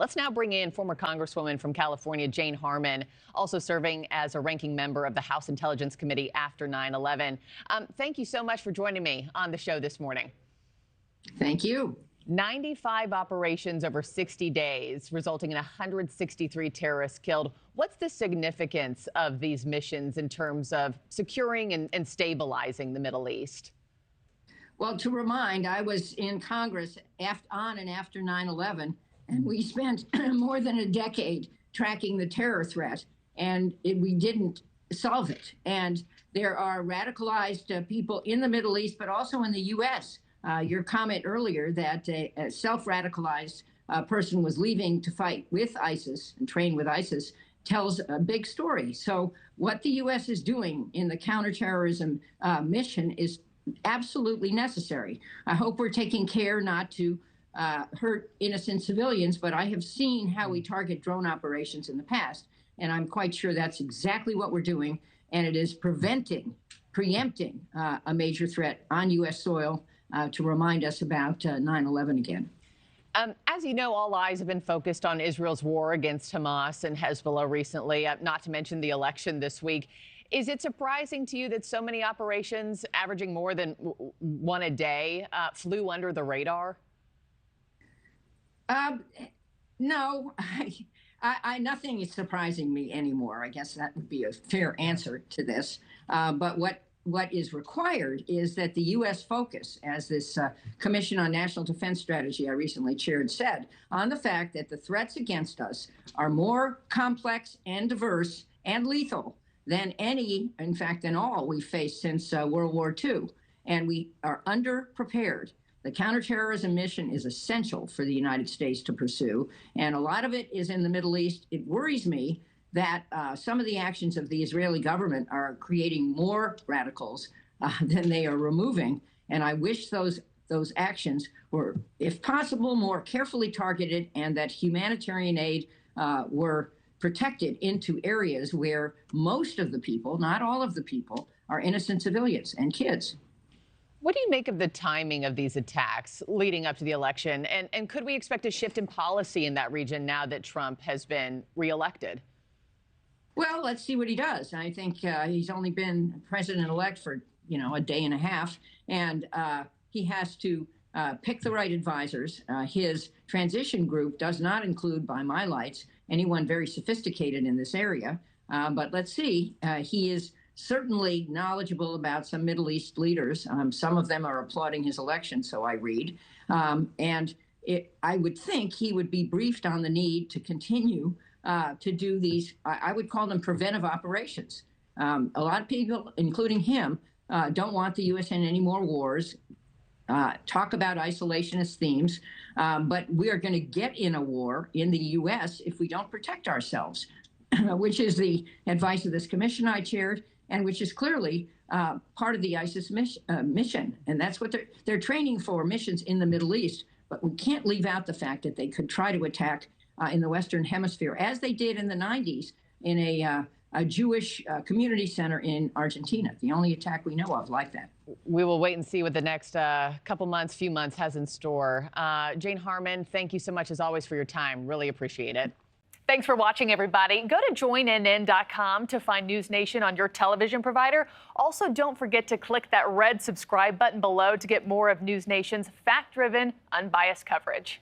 Let's now bring in former Congresswoman from California, Jane Harman, also serving as a ranking member of the House Intelligence Committee after 9/11. Thank you so much for joining me on the show this morning. Thank you. 95 operations over 60 days, resulting in 163 terrorists killed. What's the significance of these missions in terms of securing and stabilizing the Middle East? Well, to remind, I was in Congress on and after 9/11, and we spent more than a decade tracking the terror threat, and we didn't solve it. And there are radicalized people in the Middle East, but also in the U.S. Your comment earlier that a self-radicalized person was leaving to fight with ISIS and train with ISIS tells a big story. So what the U.S. is doing in the counterterrorism mission is absolutely necessary. I hope we're taking care not to hurt innocent civilians, but I have seen how we target drone operations in the past, and I'm quite sure that's exactly what we're doing, and it is preempting a major threat on U.S. soil to remind us about 9/11 again. As you know, all eyes have been focused on Israel's war against Hamas and Hezbollah recently, not to mention the election this week. Is it surprising to you that so many operations, averaging more than one a day, flew under the radar? No, nothing is surprising me anymore. I guess that would be a fair answer to this. But what is required is that the U.S. focus, as this Commission on National Defense Strategy I recently chaired said, on the fact that the threats against us are more complex and diverse and lethal than any, in fact, than all we've faced since World War II. And we are underprepared. The counterterrorism mission is essential for the United States to pursue, and a lot of it is in the Middle East. It worries me that some of the actions of the Israeli government are creating more radicals than they are removing, and I wish those actions were, if possible, more carefully targeted, and that humanitarian aid were protected into areas where most of the people, not all of the people, are innocent civilians and kids. What do you make of the timing of these attacks leading up to the election? And could we expect a shift in policy in that region now that Trump has been reelected? Well, let's see what he does. I think he's only been president-elect for, a day and a half, and he has to pick the right advisors. His transition group does not include, by my lights, anyone very sophisticated in this area. But let's see. He is certainly knowledgeable about some Middle East leaders. Some of them are applauding his election, so I read. I would think he would be briefed on the need to continue to do these, I would call them preventive operations. A lot of people, including him, don't want the U.S. in any more wars, talk about isolationist themes, but we are going to get in a war in the U.S. if we don't protect ourselves, which is the advice of this commission I chaired, and which is clearly part of the ISIS mission. And that's what they're training for, missions in the Middle East. But we can't leave out the fact that they could try to attack in the Western Hemisphere, as they did in the 90s in a Jewish community center in Argentina, the only attack we know of like that. We will wait and see what the next few months has in store. Jane Harman, thank you so much, as always, for your time. Really appreciate it. Thanks for watching, everybody. Go to joinnn.com to find NewsNation on your television provider. Also, don't forget to click that red subscribe button below to get more of NewsNation's fact-driven, unbiased coverage.